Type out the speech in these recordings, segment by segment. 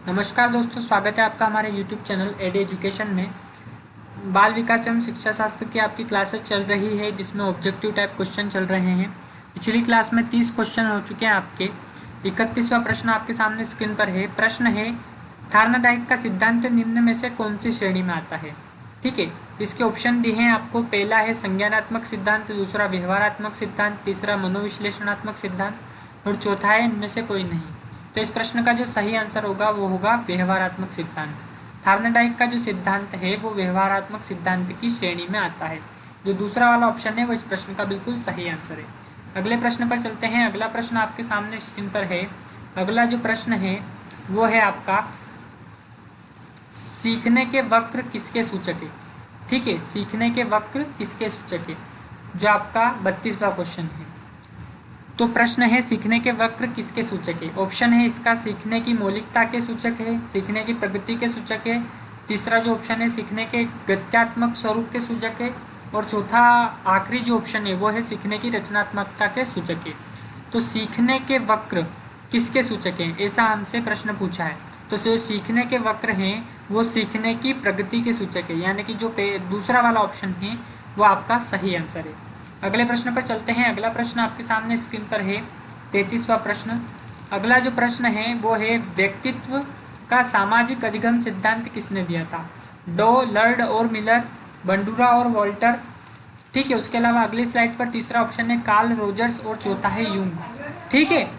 नमस्कार दोस्तों, स्वागत है आपका हमारे YouTube चैनल एडी एजुकेशन में। बाल विकास एवं शिक्षा शास्त्र की आपकी क्लासेस चल रही है, जिसमें ऑब्जेक्टिव टाइप क्वेश्चन चल रहे हैं। पिछली क्लास में 30 क्वेश्चन हो चुके हैं आपके। 31वां प्रश्न आपके सामने स्क्रीन पर है। प्रश्न है, थार्नडाइक का सिद्धांत निम्न में से कौन सी श्रेणी में आता है। ठीक है, इसके ऑप्शन दिए हैं आपको। पहला है संज्ञानात्मक सिद्धांत, दूसरा व्यवहारात्मक सिद्धांत, तीसरा मनोविश्लेषणात्मक सिद्धांत और चौथा है इनमें से कोई नहीं। तो इस प्रश्न का जो सही आंसर होगा वो होगा व्यवहारात्मक सिद्धांत। थार्नडाइक का जो सिद्धांत है वो व्यवहारात्मक सिद्धांत की श्रेणी में आता है। जो दूसरा वाला ऑप्शन है वो इस प्रश्न का बिल्कुल सही आंसर है। अगले प्रश्न पर चलते हैं। अगला प्रश्न आपके सामने स्क्रीन पर है। अगला जो प्रश्न है वो है आपका, सीखने के वक्र किसके सूचक है। ठीक है, सीखने के वक्र किसके सूचक है, जो आपका 32वां क्वेश्चन है। तो प्रश्न है, सीखने के वक्र किसके सूचक है। ऑप्शन है इसका, सीखने की मौलिकता के सूचक है, सीखने की प्रगति के सूचक है, तीसरा जो ऑप्शन है सीखने के गत्यात्मक स्वरूप के सूचक है, और चौथा आखिरी जो ऑप्शन है वो है सीखने की रचनात्मकता के सूचक है। तो सीखने के वक्र किसके सूचक हैं, ऐसा हमसे प्रश्न पूछा है। तो जो सीखने के वक्र हैं वो सीखने की प्रगति के सूचक है, यानी कि जो दूसरा वाला ऑप्शन है वो आपका सही आंसर है। अगले प्रश्न पर चलते हैं। अगला प्रश्न आपके सामने स्क्रीन पर है, 33वां प्रश्न। अगला जो प्रश्न है वो है, व्यक्तित्व का सामाजिक अधिगम सिद्धांत किसने दिया था। डो, लर्ड और मिलर, बंडूरा और वॉल्टर। ठीक है, उसके अलावा अगली स्लाइड पर तीसरा ऑप्शन है कार्ल रोजर्स और चौथा है यूंग। ठीक है,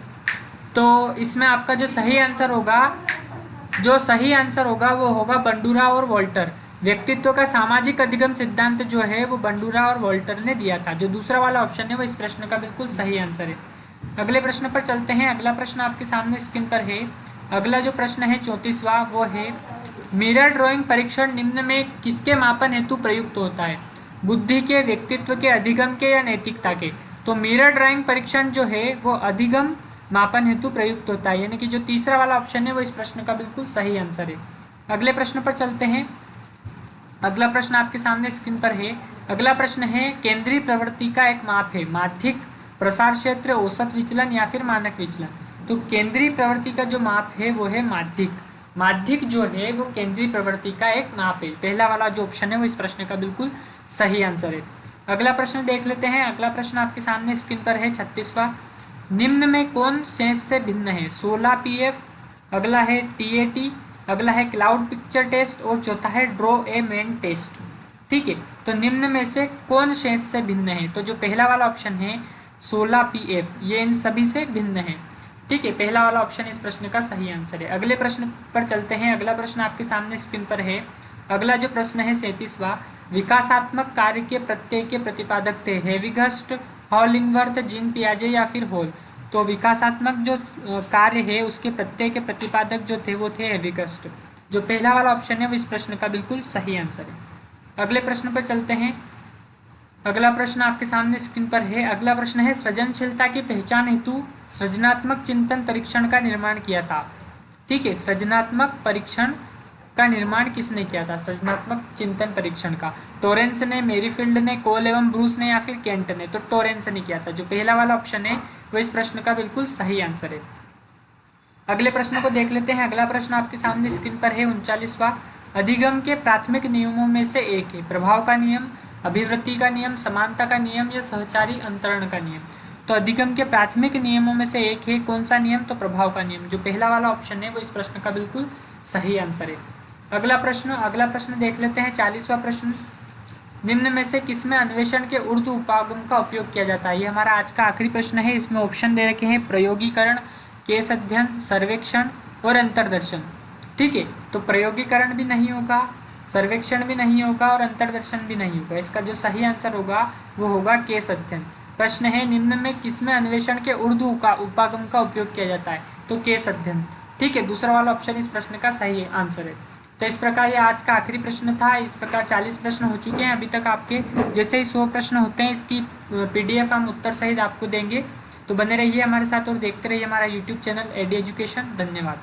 तो इसमें आपका जो सही आंसर होगा वो होगा बंडूरा और वॉल्टर। व्यक्तित्व का सामाजिक अधिगम सिद्धांत जो है वो बंडूरा और वॉल्टर ने दिया था। जो दूसरा वाला ऑप्शन है वो इस प्रश्न का बिल्कुल सही आंसर है। अगले प्रश्न पर चलते हैं। अगला प्रश्न आपके सामने स्क्रीन पर है। अगला जो प्रश्न है 34वां वो है, मिरर ड्राइंग परीक्षण निम्न में किसके मापन हेतु प्रयुक्त होता है। बुद्धि के, व्यक्तित्व के, अधिगम के या नैतिकता के। तो मिरर ड्राइंग परीक्षण जो है वो अधिगम मापन हेतु प्रयुक्त होता है, यानी कि जो तीसरा वाला ऑप्शन है वो इस प्रश्न का बिल्कुल सही आंसर है। अगले प्रश्न पर चलते हैं। अगला प्रश्न आपके सामने स्क्रीन पर है। अगला प्रश्न है, केंद्रीय प्रवृत्ति का एक माप है, माध्यिक, प्रसार क्षेत्र, औसत विचलन या फिर मानक विचलन। तो केंद्रीय प्रवृत्ति का जो माप है वो है माध्यिक। माध्यिक जो है वो केंद्रीय प्रवृत्ति का एक माप है। पहला वाला जो ऑप्शन है वो इस प्रश्न का बिल्कुल सही आंसर है। अगला प्रश्न देख लेते हैं। अगला प्रश्न आपके सामने स्क्रीन पर है 36वां। निम्न में कौन शेष से भिन्न है। 16 PF, अगला है TAT, अगला है क्लाउड पिक्चर टेस्ट और चौथा है ड्रॉ ए मैन टेस्ट। ठीक है, तो निम्न में से कौन शेष से भिन्न है। तो जो पहला वाला ऑप्शन है 16 PF, ये इन सभी से भिन्न है। ठीक है, पहला वाला ऑप्शन इस प्रश्न का सही आंसर है। अगले प्रश्न पर चलते हैं। अगला प्रश्न आपके सामने स्क्रीन पर है। अगला जो प्रश्न है 37वां, विकासात्मक कार्य के प्रत्यय के प्रतिपादक थे। हेविगस्ट, हॉलिंगवर्थ, जीन पियाजे या फिर हॉल। तो विकासात्मक जो कार्य है उसके प्रत्यय के प्रतिपादक जो थे वो थे हेविगस्ट। जो पहला वाला ऑप्शन है वो इस प्रश्न का बिल्कुल सही आंसर है। अगले प्रश्न पर चलते हैं। अगला प्रश्न आपके सामने स्क्रीन पर है। अगला प्रश्न है, सृजनशीलता की पहचान हेतु सृजनात्मक चिंतन परीक्षण का निर्माण किया था। ठीक है, सृजनात्मक परीक्षण का निर्माण किसने किया था, सृजनात्मक चिंतन परीक्षण का। टोरेंस ने, मेरीफील्ड ने, कोल एवं ब्रूस ने या फिर केंट ने। तो टोरेंस ने किया था। जो पहला वाला ऑप्शन है वो इस प्रश्न का बिल्कुल सही आंसर है। अगले प्रश्न को देख लेते हैं। अगला प्रश्न आपके सामने स्क्रीन पर है 39वां। अधिगम के प्राथमिक नियमों में से एक है प्रभाव का नियम, अभिवृत्ति का नियम, समानता का नियम या सहचारी अंतरण का नियम। तो अधिगम के प्राथमिक नियमों में से एक है कौन सा नियम, तो प्रभाव का नियम। जो पहला वाला ऑप्शन है वो इस प्रश्न का बिल्कुल सही आंसर है। अगला प्रश्न देख लेते हैं 40वां प्रश्न। निम्न में से किसमें अन्वेषण के ऊर्ध्व उपागम का उपयोग किया जाता है। ये हमारा आज का आखिरी प्रश्न है। इसमें ऑप्शन दे रखे हैं, प्रयोगीकरण, केस अध्ययन, सर्वेक्षण और अंतर्दर्शन। ठीक है, तो प्रयोगीकरण भी नहीं होगा, सर्वेक्षण भी नहीं होगा और अंतर्दर्शन भी नहीं होगा। इसका जो सही आंसर होगा वो होगा केस अध्ययन। प्रश्न है, निम्न में किसमें अन्वेषण के ऊर्ध्व उपागम का उपयोग किया जाता है, तो केस अध्ययन। ठीक है, दूसरा वाला ऑप्शन इस प्रश्न का सही आंसर है। तो इस प्रकार ये आज का आखिरी प्रश्न था। इस प्रकार 40 प्रश्न हो चुके हैं अभी तक आपके। जैसे ही 100 प्रश्न होते हैं इसकी PDF हम उत्तर सहित आपको देंगे। तो बने रहिए हमारे साथ और देखते रहिए हमारा YouTube चैनल एडी एजुकेशन। धन्यवाद।